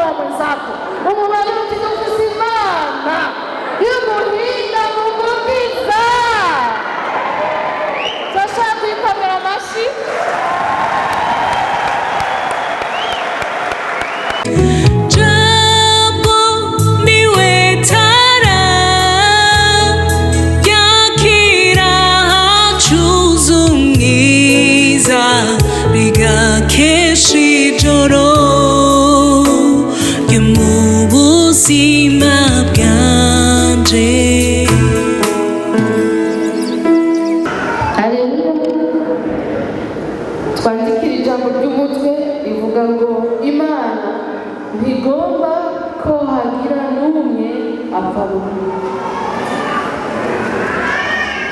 wa mwenzako umubare uti dufise Imana y'umuhinga mugukiza. Turashaka kuyikomera amashyi. Twandikira ijambo ry'umutwe rivuga ngo Imana ntigomba ko hagira n'umwe apfa bubi.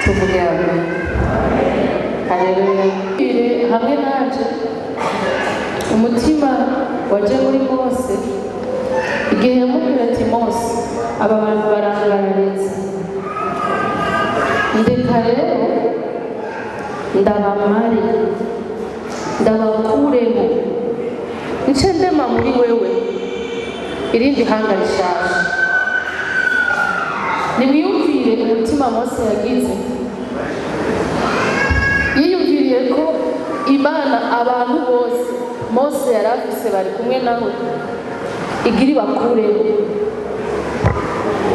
Tuvuge amen. Haleluya. Hamwe naje umutima waje muri Mose igihe yamubwira ati Mose, aba bantu barangararetse, ndeka rero ndabamare ndabakureho nce ndema muri wewe irindi hanga rishasha. Nimwiyumvire umutima Mose yagize. Yiyumviriye ko Imana abantu bose Mose yari afise bari kumwe nawe igira ibakureho,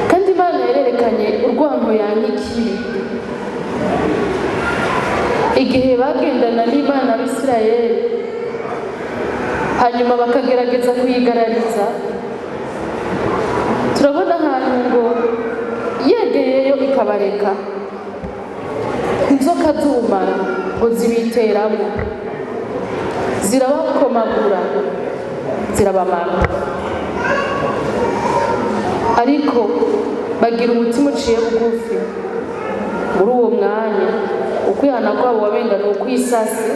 kandi Imana yarerekanye urwango yanyikiye igihe bagendana n'Imana Abisirayeli, hanyuma bakagerageza kuyigarariza. Turabona ahantu ngo yegeyeyo ikabareka, inzoka z'ubumara ngo zibiteramo zirabakomagura zirabamara, ariko bagira umutima uciye bugufi. Muri uwo mwanya ukwihana kwabo wabenda ni ukwisase,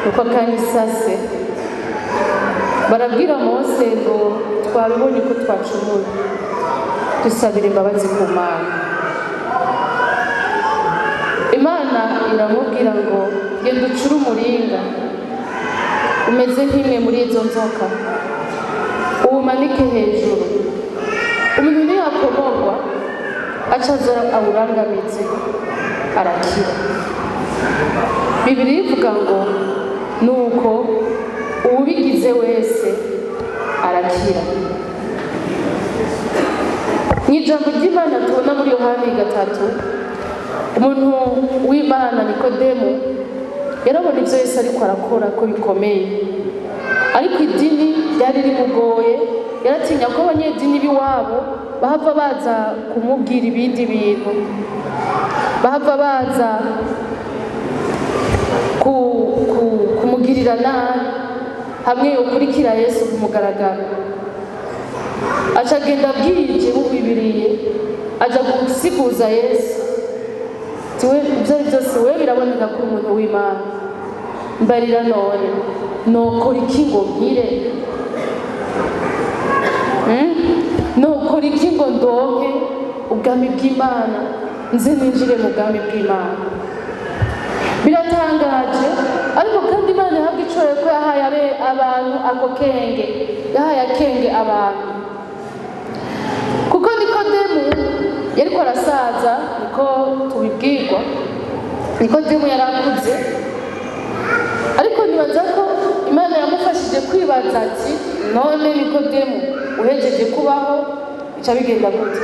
nuko akanya isase barabwira Mose ngo twabibonye ko twacumuye, dusabire imbabazi ku Mana. Imana iramubwira ngo genda ucure umuringa umeze nk'imwe muri izo nzoka, uwumanike hejuru, umuntu niyakomorwa acaza awurangamize arakira. Bibiliya ivuga ngo nuko ubigize wese arakira. N'ijambo ry'Imana tubona muri Yohana 3, umuntu w'Imana Nikodemo yarabona ibyo Yesu ariko arakora ko bikomeye, ariko idini ryari rimugoye. Yaratinya ko abanyedini b'iwabo bahava baza kumubwira ibindi bintu, bahava baza kumugirira nabi hamwe ukurikira Yesu kumugaragara. Aca agenda bwije bubibiriye aja gusiguza Yesu, tiwe ibyo byose we biraboneka ko umuntu w'Imana. Mbarira none nokora iki ngo nkire? Nokora iki ngo ndonke ubwami bw'Imana, nze ninjire mu bwami bw'Imana? Biratangaje, ariko kandi Imana yahabwa icyubahiro ko yahaye abantu ako kenge, yahaye akenge abantu. Kuko Nikodemu yariko arasaza, niko tubibwirwa. Nikodemu yarakuze, ariko nibaza ko Imana yamufashije kwibaza ati none Nikodemu uhejeje kubaho bica bigenda gute?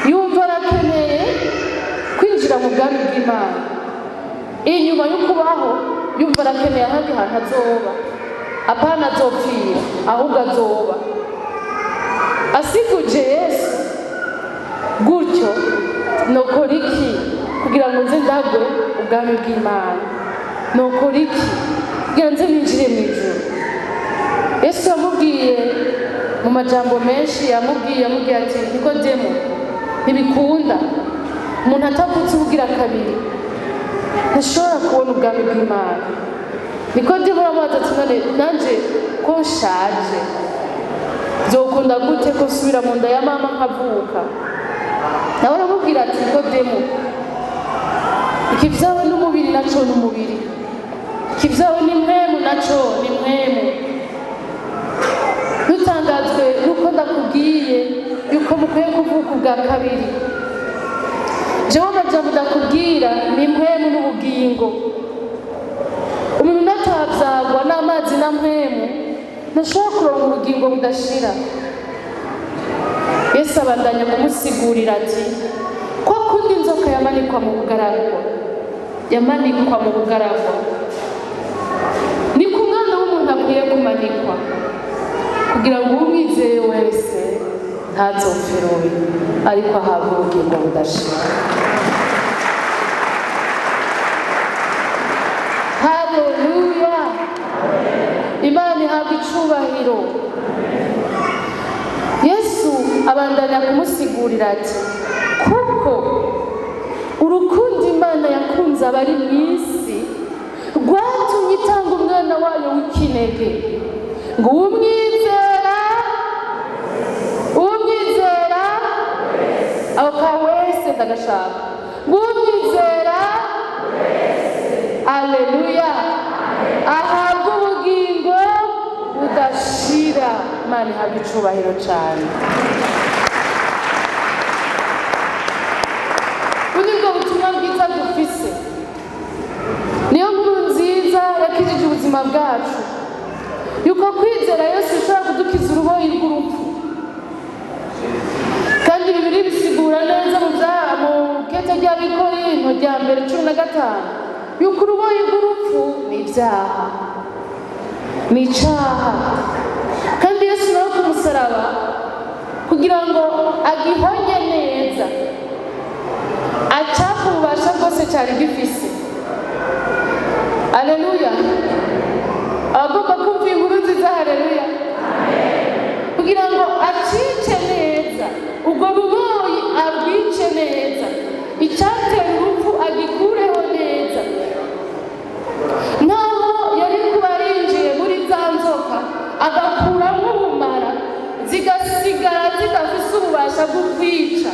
Yumva arakeneye kwinjira mu bwami bw'Imana. Inyuma yo kubaho yumva arakeneye ahandi hantu azoba, apana azopfira ahubwo azoba asiguje Yesu. Gutyo nokora iki kugira ngo nze ndagwe ubwami bw'Imana? Nokora iki kugira nze ninjire mu ijuru? Yesu yamubwiye mu majambo menshi, yamubwiye ati Nikodemo, ntibikunda umuntu atavutse ubugira kabiri ntashobora kubona ubwami bw'Imana. Nikodemo aramubaza ati none nanje ko nshaje byokunda gute ko nsubira mu nda ya mama nkavuka? Nawe aramubwira ati Nikodemo, ikivyawe n'umubiri naco n'umubiri, ikivyawe n'impwemu naco n'impwemu. yababwiye yuko mukwiye kuvuka ubwa kabiri. jewe amajambo ndakubwira ni impwemu n'ubugingo. umuntu natavyagwa n'amazi na mpwemu ntashobora kuronka ubugingo budashira. Yesu abandanya kumusigurira ati kwa kundi inzoka yamanikwa mu bugaragwa ni ku mwana w'umuntu akwiye kumanikwa kugira ngo umwizeye wese ntazopfe rubi ariko ahabwe ubugingo budashira. Haleluya! Imana ihabwa icubahiro. Yesu abandanya kumusigurira ati kuko urukundo Imana yakunze abari mu isi rwatumye itanga umwana wayo w'ikinege ngo umwizera aho ka wese ndagashaka ngo umwizera aleluya ahabwa ubugingo budashira. Imana ihabwa icubahiro cyane. Ubwo butumwa bwiza dufise niyo nkuru nziza yakijije ubuzima bwacu, yuko kwizera Yesu ushobora kudukiza uruboyi rw'urupfu. kandi Bibiliya bisigura neza mu kete ry'Abikorinto rya mbere 15 yuko uruboyi rw'urupfu ni ibyaha, ni icyaha. kandi Yesu nawe ku musaraba kugira ngo agihonye neza acapfa ububasha bwose cyari gifise. Aleluya! abagomba kumva inkuru nziza. Haleluya! kugira ngo acice neza ubwo buboyi, abwice neza, icyatera urupfu agikureho neza. naho yari kuba yinjiye muri za nzoka agakuramo ubumara zigasigara zidafise ububasha bwo kwica,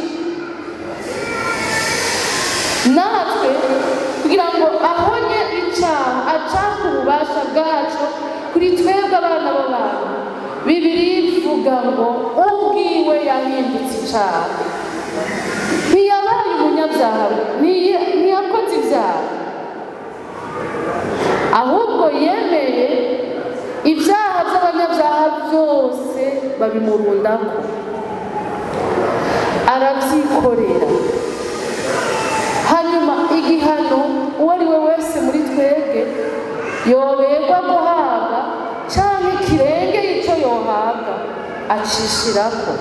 natwe kugira ngo ahonye icyaha acaka ububasha bwacu kuri twebwe abana b'abantu. Bibiliya ivuga ngo ubwiwe yahindutse icyaha. Ntiyabaye umunyabyaha, ntiyakoze ibyaha, ahubwo yemeye ibyaha by'abanyabyaha byose babimurundako, arabyikorera. hanyuma igihano uwo ari we wese muri twebwe yoberwa guhabwa cyangwa kirengeye icyo yohabwa acishirako.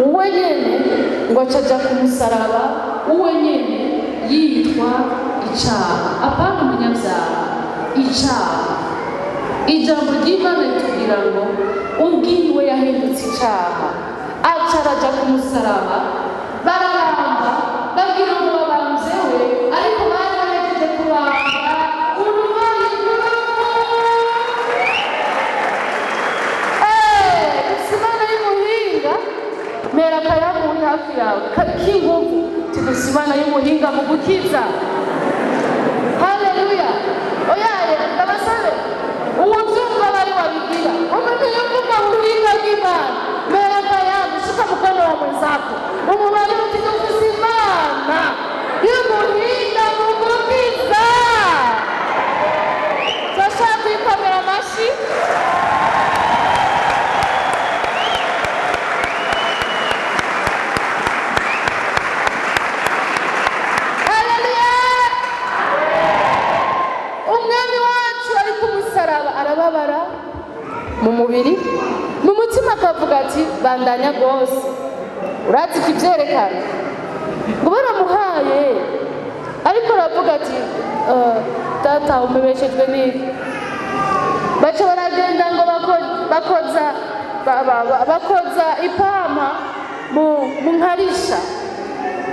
uwe nyene ngo acaja ku musaraba, uwe nyene yitwa icyaha, apana umunyabyaha, icyaha. ijambo ry'Imana ritubwira ngo ubwiwe yahindutse icyaha, acaraja ku musaraba, bararamba bagira ngo babamzewe, ariko bari bahejeje kubamba uruboyi rw'urupfu. Imana y'umuhinga mpera akayaga uri hafi yawe k'ingufu tidufise Imana y'umuhinga mu gukiza. Haleluya! oyaye ndabasabe uwuvyumva bari wabigira umuntu yumva ubuhinga bw'Imana, mpera akayaga ushika mkono wa mwenzako umubare uti dufise Imana y'umuhinga mu gukiza. turashaka kuyikomera amashyi. Arababara mu mubiri, mu mutima akavuga ati bandanya rwose. urazi ikivyerekana ngo baramuhaye, ariko aravuga ati tata umebeshejwe n'iki. baca baragenda ngo bakoza ipampa mu nkarisha,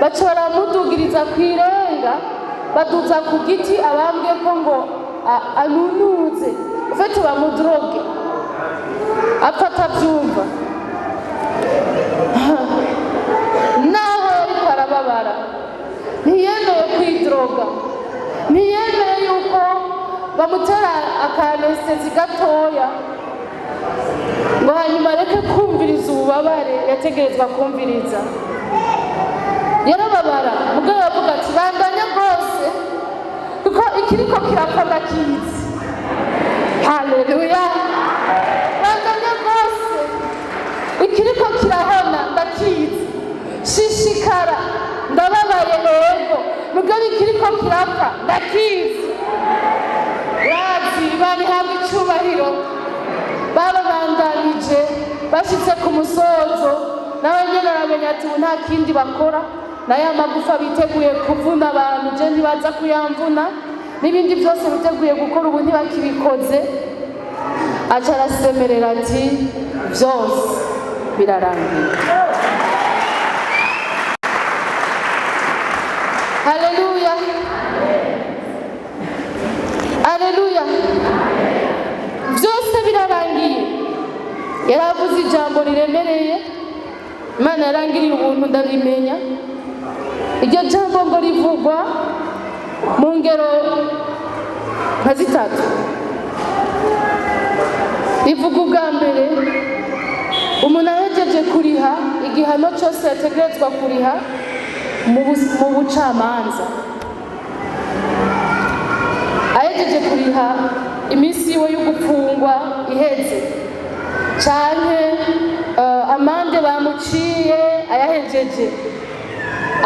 baca baramudugiriza kw'irenga, baduza ku giti abambwe ko ngo anunuze ufite bamudroge apfa atabyumva. naho ariko arababara, ntiyemeye kwidroga, ntiyemeye yuko bamutera akanesezi gatoya ngo hanyuma areke kumviriza ububabare yategerezwa kumviriza. Yarababara mugabo avuga ati bandanya rwose kuko ikiriko kirapfa ndakizi. Haleluya, bandanya rwose ikiriko kirahona ndakizi. Shishikara, ndababaye yego mugabo ikiriko kirapfa ndakizi. Razi bari hamwe icubahiro, babandanije bashitse ku musozo, nawe nyene aramenya ati nta kindi bakora, naye amagufa biteguye kuvuna abantu je ntibaza kuyamvuna, n'ibindi byose biteguye gukora ubu ntibakibikoze. Aca arasemerera ati byose birarangiye. Haleluya, haleluya, byose birarangiye. Yaravuze ijambo riremereye, Imana yarangiriye ubuntu ndarimenya. Iryo jambo ngo rivugwa mu ngero nka zitatu. Rivuga ubwa mbere umuntu ahejeje kuriha igihano cyose yategerezwa kuriha mu bucamanza. Ahejeje kuriha iminsi yiwe yo gupfungwa iheze, canke amande bamuciye ayahejeje,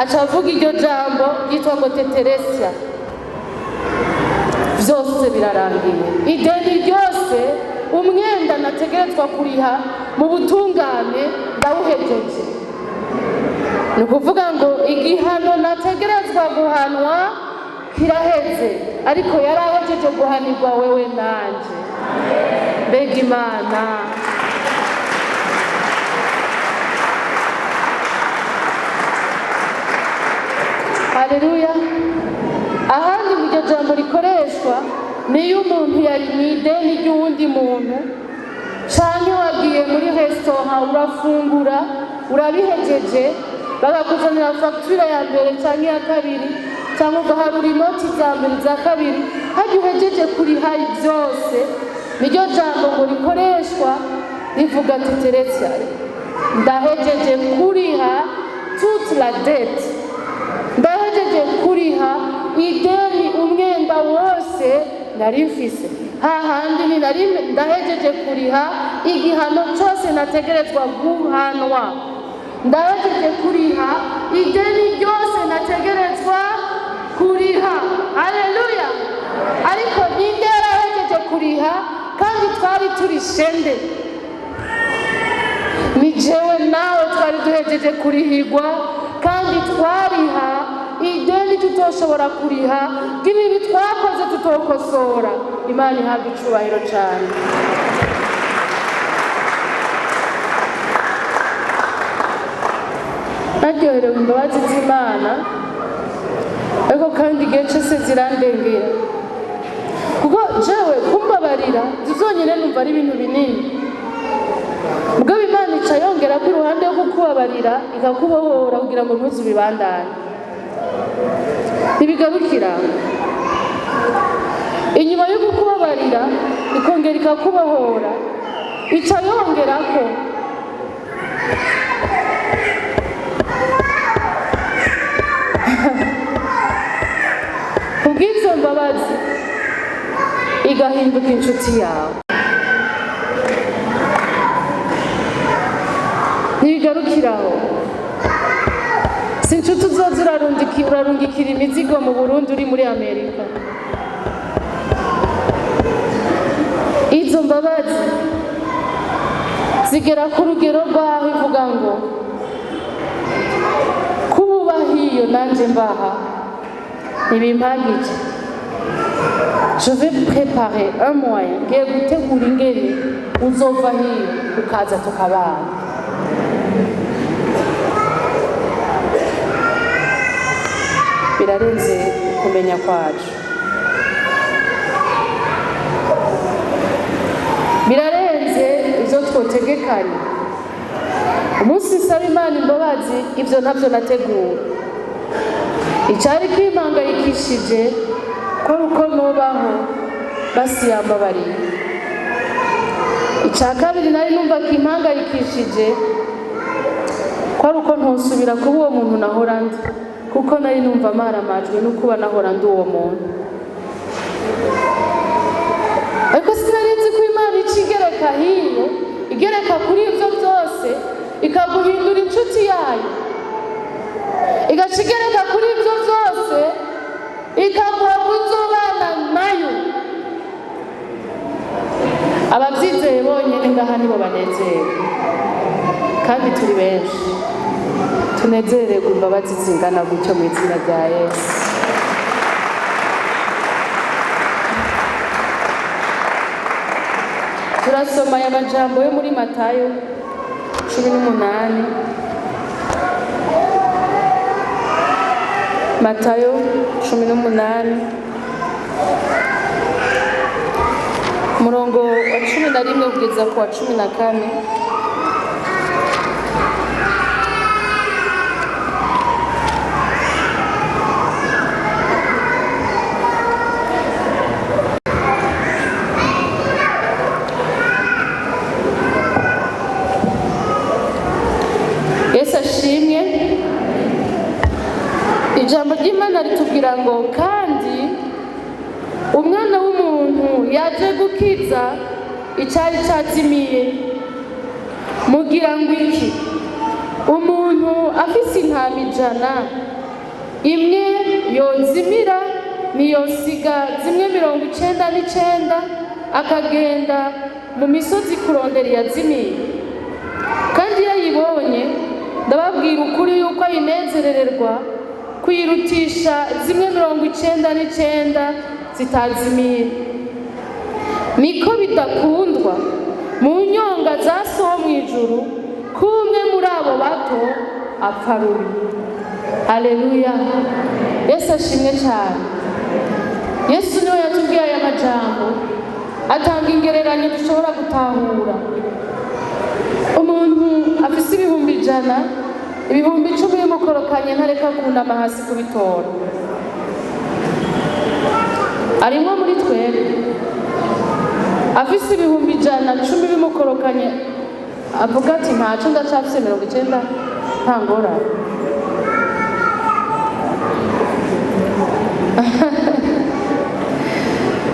aca avuga iryo jambo ryitwa ngo teteresya. Vyose birarangiye. Ideni ryose umwenda nategerezwa kuriha mu butungane ndawuhejeje. Ni ukuvuga ngo igihano nategerezwa guhanwa kiraheze, ariko yarahejeje guhanirwa wewe nanje. Mbega Imana! Haleluya. Ahandi iryo jambo rikoreshwa niyo umuntu yari mu ideni ry'uwundi muntu, canke wagiye muri restaurant urafungura urabihejeje, bagakuzanira facture ya mbere canke ya kabiri, cyangwa ugaharura inoti za mbere za kabiri, hajya uhejeje kuriha byose. Niryo jambo ngo rikoreshwa rivuga ati teretsa, ndahejeje kuriha toute la dette, ndahejeje kuriha ideni umwenda wose nari mfise. Hahandi ni ndahejeje kuriha igihano cyose nategerezwa guhanwa, ndahejeje kuriha ideni ryose nategerezwa kuriha. Haleluya. Ariko ninde yarahejeje kuriha kandi twari turi shende? Ni jewe nawe twari duhejeje kurihigwa, kandi twariha ideni tutoshobora kuriha bw'ibibi twakoze tutokosora. Imana ihabwa icubahiro cyane. Naryoherewe imbabazi z'Imana, ariko kandi igihe cyose zirandengera, kuko jewe kumbabarira zizonyine numva ari ibintu binini. Ubwo Imana ica yongera ko iruhande yo kukubabarira ikakubohora kugira ngo ntuzubibandanye. Ntibigarukira inyuma yo kukubabarira ikongera ikakubohora, ica yongera ko kubw'izo mbabazi igahinduka inshuti yawe. Ntibigarukiraho. Si inshuti uzoza urarungikira imizigo mu Burundi uri muri Amerika. Izo mbabazi zigera ku rugero rwaho ivuga ngo kububa hiyo nanje mbaha ntibimpagije. Je vais préparer un moyen, ngiye gutegura ingene uzova hiyo ukaza tukabana. Birarenze kumenya kwacu, birarenze ibyo twotegekanye. Umunsi nsaba Imana imbabazi, ibyo ntabyo nategura. Icyari kimpangayikishije ko uko nubaho basi yambabariye. Icya kabiri nari numva kimpangayikishije kwari uko ntosubira kuba uwo muntu nahora ndi, kuko nari numva maramajwe no kuba nahora ndi uwo muntu. Ariko sinari nzi ko Imana ikigereka hiyo, igereka kuri ivyo vyose ikaguhindura inshuti yayo, igacigereka kuri ivyo vyose ikaguha kuzobana nayo. Abavyizeye bonyene ngaha nibo banezerewe, kandi turi benshi. Tunezererwe imbabazi zingana gutyo mu izina rya Yesu. Turasoma aya majambo yo muri Matayo 18. Matayo 18 umurongo wa 11 kugeza ku wa 14. Yesu ashimye. Ijambo ry'Imana ritubwira ngo kandi umwana w'umuntu yaje gukiza icyari cyazimiye. Mugira ngo iki? Umuntu afise intama 100, imwe yozimira niyosiga zimwe 99 akagenda mu misozi kurondera iyazimiye. Kandi yayibonye, ndababwira ukuri yuko ayinezerererwa kuyirutisha zimwe 99 zitazimiye. Niko bidakundwa mu nyonga za so wo mw'ijuru kumwe muri abo bato apfa rubi. Haleluya. Yesu ashimwe cyane. Yesu niwe yatubwiye aya majambo, atanga ingereranyo dushobora gutahura. Umuntu afise ibihumbi 100, ibihumbi 10 bimukorokanye ntareka kunama hasi kubitora. Arimwo muri twebwe afise ibihumbi 110 bimukorokanye avuga ati ntaco ndacafise 90 ntangora.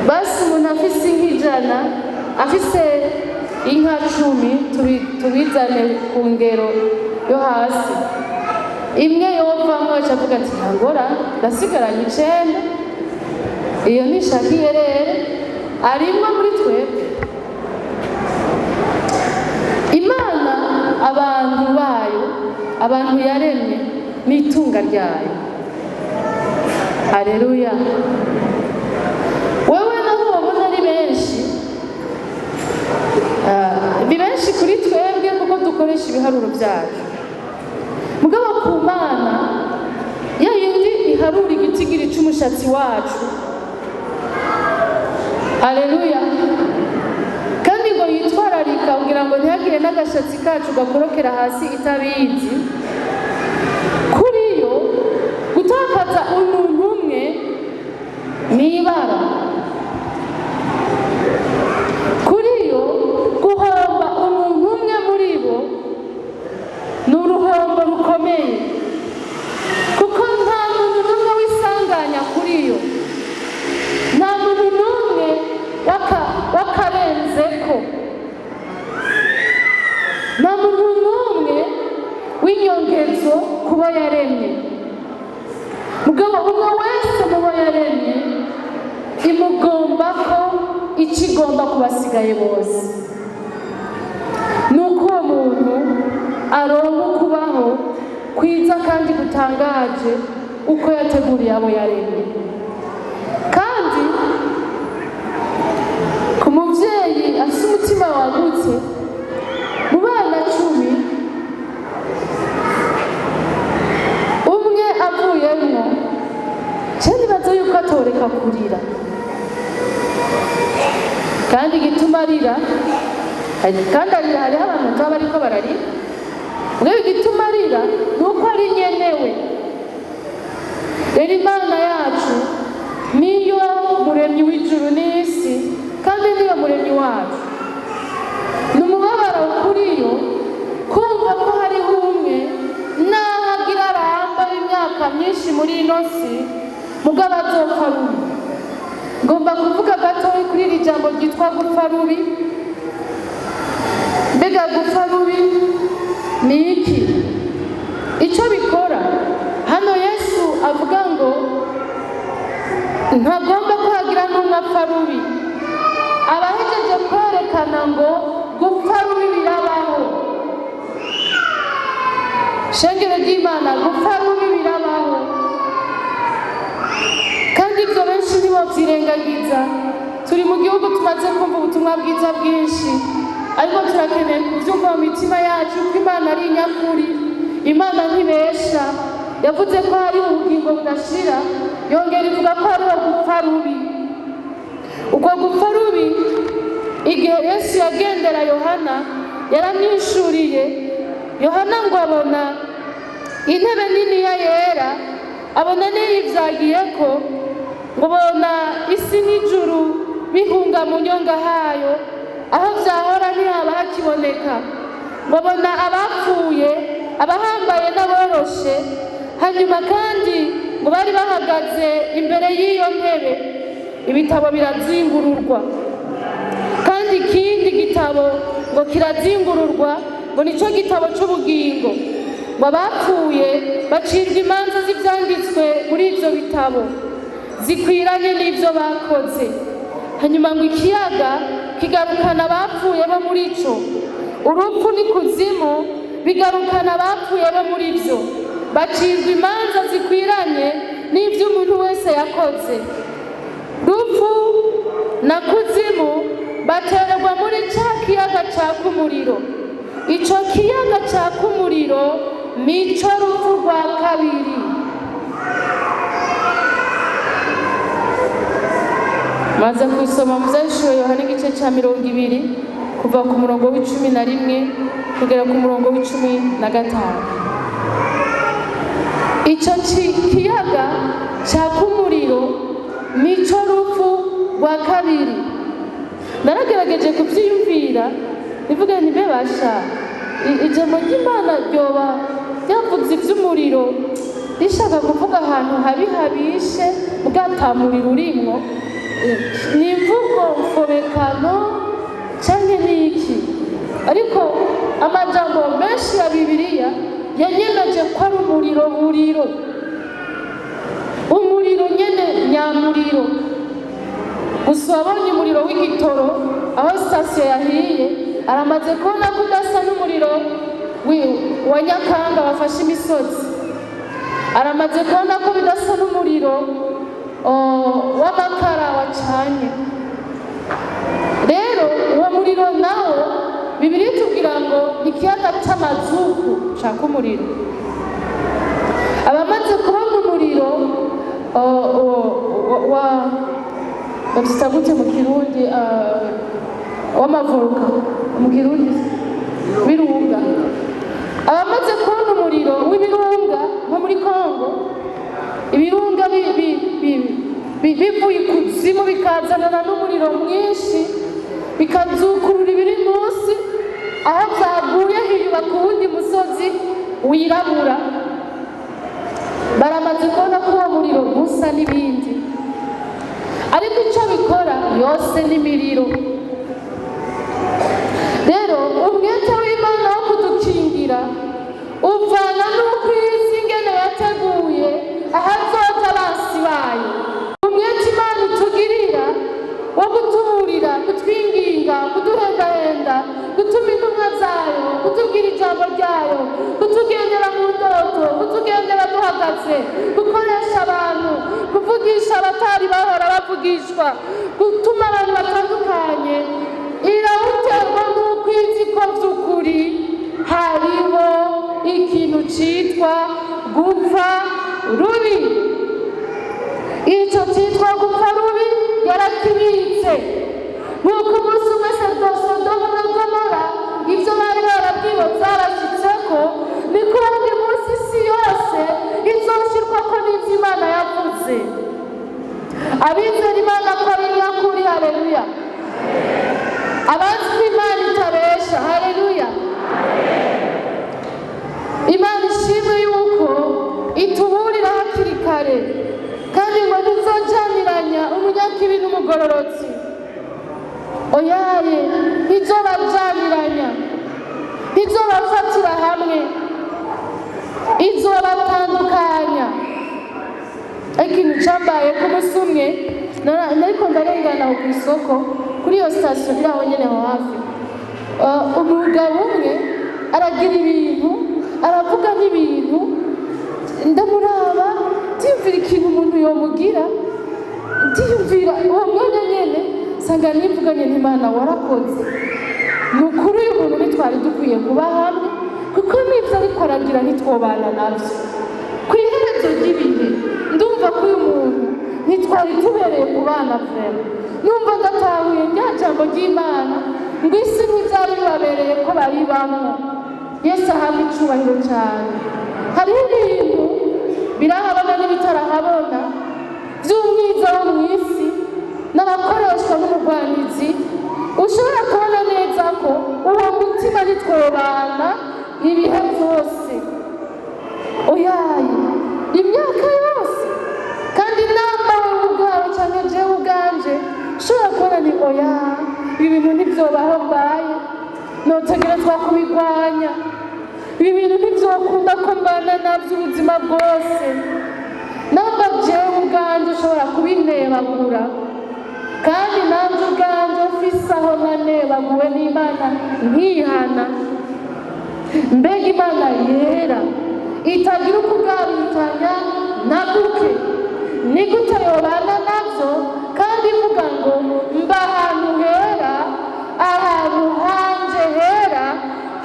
Basi umuntu afise nk'ijana, afise inka 10, tubizane ku ngero yo hasi, imwe yovamwo acavuga ati ntangora ndasigaranye 9. Iyo nishakiye rero arimwe muri twebwe. Imana abantu bayo, abantu yaremye n'itunga ryayo. Haleluya. Wewe naho wabona ari benshi, benshi kuri twebwe kuko dukoresha ibiharuro byacu. Mugabo ku Mana ya yindi iharura igitigiri c'umushatsi wacu. Haleluya. Kandi ngo yitwararika kugira ngo ntihagire n'agashatsi kacu gakorokera hasi itabizi. Kuri yo gutakaza umuntu umwe n'ibara. Kuri yo guhomba umuntu umwe muri bo n'uruhombo rukomeye, kuko nta muntu n'umwe wisanganya kuri yo, nta muntu n'umwe wakarenzeko, nta muntu n'umwe w'inyongezo kuba yaremye. Mugabo umwe wese mu bo yaremye imugomba ko ikigomba kubasigaye bose. Nuko uwo muntu aronka ukubaho kwiza kandi gutangaje uko yateguriye abo yaremye. Kandi ku muvyeyi afise umutima wagutse, mu bana 10 umwe avuyemwo, nibaza yuko atoreka kurira. Kandi igituma arira, kandi arira hariho abantu baba bariko bararira, mugabo igituma arira nuko ari nyenewe. Rero Imana yacu niyo muremyi w'ijuru n'isi, kandi niyo muremyi wacu. N'umubabaro kuri yo kumva ko hariho umwe byinshi muri ino si mugabo azopfa rubi. Ngomba kuvuga gatoya kuri iri jambo ryitwa gupfa rubi. Mbega gupfa rubi ni iki? Icyo bikora hano Yesu avuga ngo ntagomba kuhagira n'umwe apfa rubi. Abahejeje kwerekana ngo gupfa rubi birabaho. Shengero ry'Imana, gupfa rubi birabaho, kandi ibyo benshi ntibabyirengagiza. Turi mu gihugu tumaze kumva ubutumwa bwiza bwinshi, ariko turakeneye kubyumva mu mitima yacu ko Imana ari inyakuri. Imana ntibesha. Yavuze ko hari ubugingo budashira, yongera ivuga ko hariho gupfa rubi. Ubwo gupfa rubi, igihe Yesu yagendera Yohana yaramwishuriye. Yohana ngo abona intebe nini ya yera, abona n'iyivyagiyeko, ngo bona isi n'ijuru bihunga mu nyonga hayo, aho vyahora ntihaba hakiboneka. Ngo bona abapfuye, abahambaye n'aboroshe, hanyuma kandi ngo bari bahagaze imbere y'iyo ntebe. Ibitabo birazingururwa, kandi ikindi gitabo ngo kirazingururwa, ngo nicyo gitabo cy'ubugingo. Ngo abapfuye bacirwa imanza z'ibyanditswe muri ibyo bitabo zikwiranye n'ibyo bakoze. Hanyuma ngo ikiyaga kigarukana abapfuye bo muri cyo, urupfu n'ikuzimu bigarukana abapfuye bo muri byo, bacirwa imanza zikwiranye n'ibyo umuntu wese yakoze. Rupfu na kuzimu baterwa muri cya kiyaga cyaka umuriro. Icyo kiyaga cyaka umuriro nicyo rupfu rwa kabiri. Maze kusoma mu Byahishuriwe Yohana igice cya 20 kuva ku murongo w'11 kugera ku murongo w'15. Icyo kiyaga cyaka umuriro nicyo rupfu rwa kabiri. Naragerageje kubyiyumvira, nivuga nti bebasha ijambo ry'Imana ryoba ryavuze iby'umuriro rishaka kuvuga ahantu habi habishe bwatamuriro urimwo. Ni imvugo mfobekano cyangwa ni iki? Ariko amajambo menshi ya Bibiliya yanyemeje ko ari umuriro nyene nyamuriro. Gusa wabonye umuriro w'igitoro aho sitasiyo yahiye, aramaze kubona ko udasa n'umuriro wa Nyakanga wafashe imisozi. Aramaze kubona ko bidasa n'umuriro w'amakara wacanye. Rero uwo muriro nawo Bibiliya itubwira ngo ni ikiyaga cy'amazuku cyaka umuriro. Abamaze kubona umuriro babyita gute mu Kirundi? W'amavuka mu Kirundi birunga. Abamaze kubona umuriro w'ibirunga nko muri Kongo, ibirunga bivuye ikuzimu bikazanana n'umuriro mwinshi, bikazukurura ibiri munsi, aho byaguye hiyuba ku wundi musozi wirabura. Baramaze kubona ko uwo muriro gusa n'ibindi, ariko icyo bikora yose n'imiriro. Rero umwete w'Imana wo kudukingira uvana n'uko isi ingene yateguye ahazoza abansi bayo. Umwete Imana itugirira wo kutuburira, kutwinginga, kuduhendahenda, gutuma intumwa zayo, kutubwira ijambo ryayo, kutugendera mu ndoto, kutugendera duhagaze, gukoresha abantu, kuvugisha abatari bahora bavugishwa, gutuma abantu batandukanye. Irawuterwa n'uko izi ko by'ukuri hariho ikintu cyitwa gupfa rubi. Icyo cyitwa gupfa rubi yarakibitse. Nuko umunsi umwe Sodomu na Gomora ibyo bari barabwiwe byarashyitseko, niko undi munsi isi yose izoshirwako n'ibyo Imana yavuze. Abizera Imana ko ari nyakuri, haleluya. Abazi ko Imana izobafatira hamwe, izobatandukanya. ariko ikintu cyambaye ku munsi umwe nariko ndarengana aho ku isoko kuri iyo sitasiyo iri aho nyene aho hafi, umugabo umwe aragira ibintu aravuga n'ibintu ndamuraba ndiyumvira ikintu umuntu yomugira, ndiyumvira uwo mwanya nyene sanga nivuganye nti Imana warakoze, ni ukuri uyu muntu ntitwari dukwiye kuba hamwe kuko n'ivyo ariko aragira ntitwobana navyo. Kw'iherezo ry'ibihe ndumva ko uyu muntu ntitwari tubereye kubana vrema, numva ndatahuye rya jambo ry'Imana ngo isi ntivyari bibabereye ko baribamwo. Yesu ahabwa icubahiro cane. Hariho ibintu birahabona n'ibitarahabona vy'umwiza wo mw'isi n'abakoreshwa n'umugwanizi, ushobora kubona neza ko uwo mutima ntitwobana ibihe vyose, oyaye imyaka yose, kandi nambawe ubwawe canke jewe ubwanje ushobora kubona ni oya ibi bintu ntivyobaho mbaye, notegerezwa kubigwanya, ibi bintu ntivyokunda ko mbana navyo ubuzima bwose. Namba jewe ubwanje ushobora kubinebagura, kandi nanje ubwanje mfise aho nanebaguwe n'Imana nkihana. Mbega Imana yera itagira ukugabitanya na guke, ni gute yobana navyo kandi ivuga ngo mba ahantu hera, ahantu hanje hera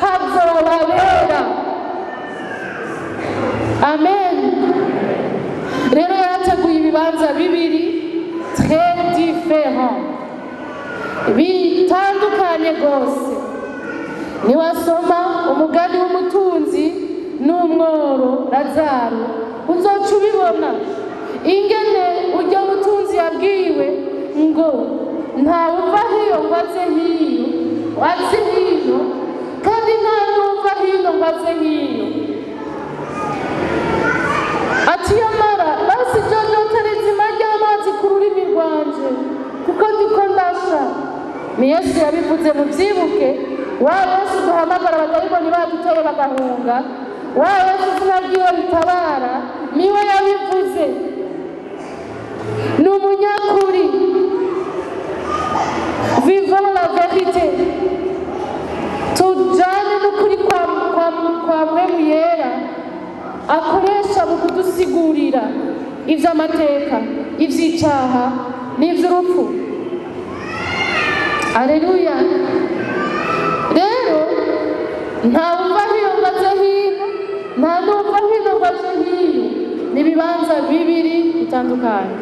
hazobabera. Amen. Rero yarateguye ibibanza bibiri très différent, bitandukanye rwose. Niwasoma umugani w'umutunzi n'umworo Lazaro uzoca ubibona ingene urya mutunzi yabwiwe ngo ntawuva hiyo ngo aze hiyo, aze hiyo, kandi nta n'uva hino ngo aze hiyo. Ati yamara basi jojotereza ima ry'amazi ku rurimi rwanje kuko ndiko ndasha. Ni Yesu yabivuze, muvyibuke. Wa Yesu duhamagara abadayimoni baduteye bagahunga, wa Yesu izina ryiwe ritabara, niwe yabivuze. Ni umunyakuri. Vivons la vérité, tujane n'ukuri kwa Mpwemu Yera akoresha mu kudusigurira ivy'amateka, ivy'icaha n'ivy'urupfu. Aleluya. Rero ntawuva hiyo ngo aze hino, nta n'uva hino ngo aze hiyo, ni ibibanza bibiri bitandukanye.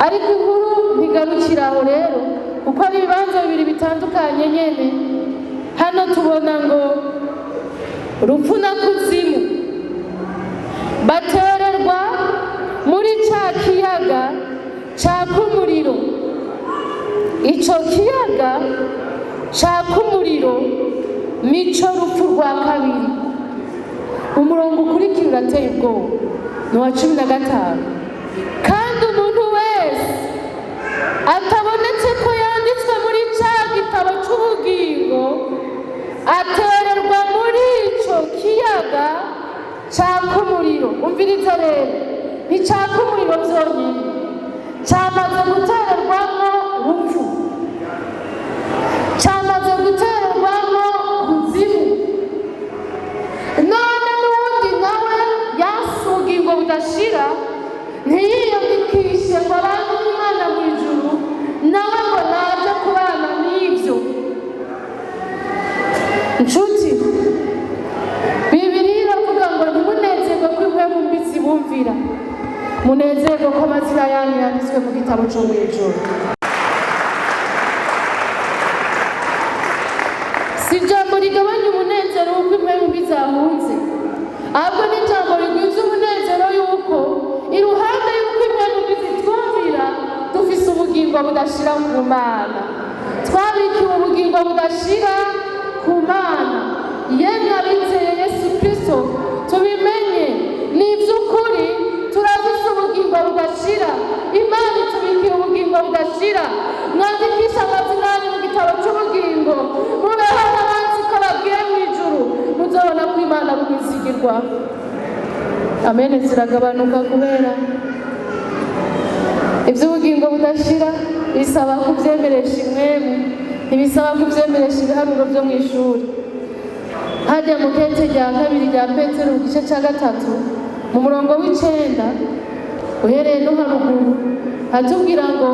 Ariko inkuru ntigarukira aho rero, kuko ari ibibanza bibiri bitandukanye nyene. Hano tubona ngo rupfu na kuzimu batererwa muri ca kiyaga caka umuriro. Ico kiyaga caka umuriro nico rupfu rwa kabiri. Umurongo ukurikira urateye ubwoba, ni uwa 15. Kandi umuntu wese atabonetse ko yanditswe muri ca gitabo c'ubugingo atererwa muri ico kiyaga caka umuriro. Umviriza rero, nticaka umuriro vyonyene, camaze gutererwamwo urupfu, camaze gutererwamwo kuzimu. None n'uwundi nawe yasugiye ngo budashira, ntiyiyandikishe ngo abane n'Imana mw'ijuru, nawe ngo naje kubana n'ivyo. Nshuti, Bibiliya iravuga ngo ntimunezerwe ko impwemu mbi zibumvira, munezerwe ko amazina yanyu yanditswe mu gitabo co mw'ijuru. Si ijambo rigabanya umunezero w'uko impwemu mbi zahunze, ahubwo ni ijambo rigwiza umunezero y'uko iruhande y'uko impwemu mbi zitwumvira dufise ubugingo budashira ku Mana, twabikiwe ubugingo budashira ku Mana. Yemwe abizeye Yesu Kristo tubimenye, ni ivy'ukuri turafise ubugingo budashira. Imana itubikiye ubugingo budashira. Mwandikisha amazina yanyu mu gitabo c'ubugingo, mubeho n'abanzi ko babwira zigwa, amen, ziragabanuka kubera iby'ubugingo budashira bisaba kubyemeresha imwemu, ntibisaba kubyemeresha ibiharuro byo mu ishuri. Hajya mu kete rya kabiri rya Petero mu gice cya 3 mu murongo w'9 uhereye no haruguru hatubwira ngo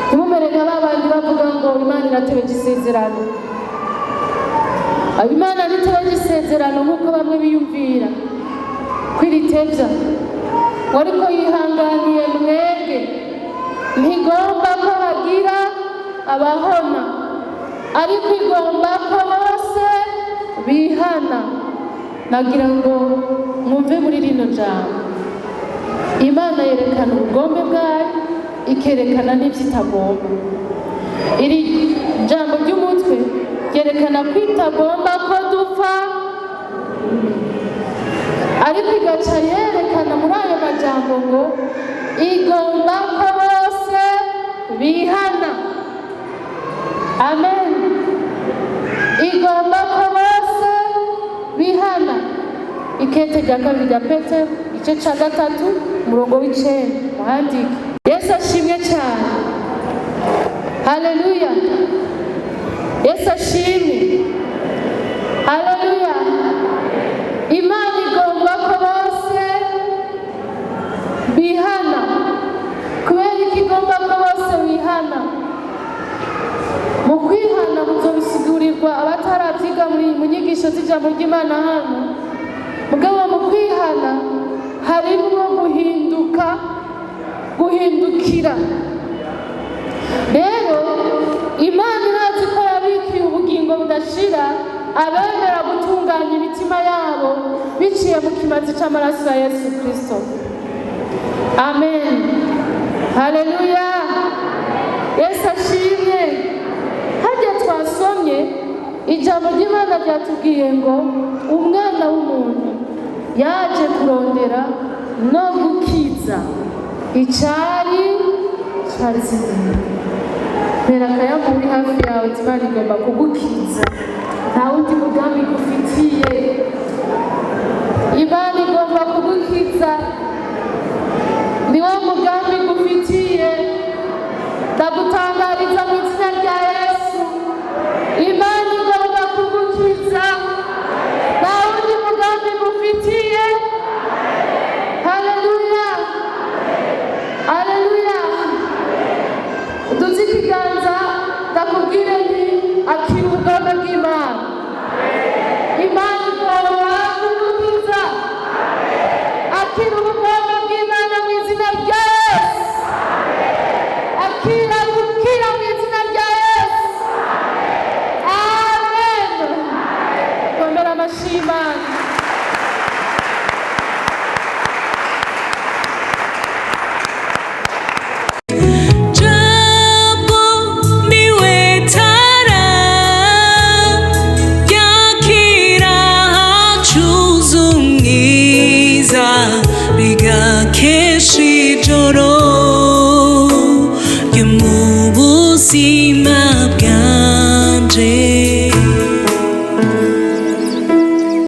ntimumere nka babandi bavuga ngo Imana iratebeje isezerano. Imana ntitebeje isezerano nk'uko bamwe biyumvira kwiritevya, ariko yihanganiye mwebwe, ntigomba ko hagira abahona, ariko igomba ko bose bihana. Nagira ngo mwumve muri rino jambo, Imana yerekana ubugombe bwayo, ikerekana n'ibyo itagomba. Iri jambo ry'umutwe ryerekana ko itagomba ko dupfa, ariko igaca yerekana muri ayo majambo ngo igomba ko bose bihana. Amen. Igomba ko bose bihana. Ikete rya kabiri rya Petero igice cya 3 umurongo w'9 muhandike. Yesu ashimwe cyane. Haleluya. Yesu ashimwe. Haleluya. Imana igomba ko bose bihana. Kubera ikigomba ko bose bihana, mu kwihana muzobisigurirwa abatarabyiga mu nyigisho z'ijambo ry'Imana hano. Mugabo mu kwihana harimwo guhindukira. Rero Imana irazi ko yabikiye ubugingo budashira abemera gutunganya imitima yabo biciye mu kimazi cy'amaraso ya Yesu Kristo. Amen. Haleluya. Yesu ashimwe. Hajya twasomye ijambo ry'Imana ryatubwiye ngo umwana w'umuntu yaje kurondera no gukiza icyari zimwe. Ntera akayabo uri hafi yawe, Imana igomba kugukiza, nta wundi mugambi igufitiye. Imana igomba kugukiza, ni wo mugambi igufitiye. Ndagutangariza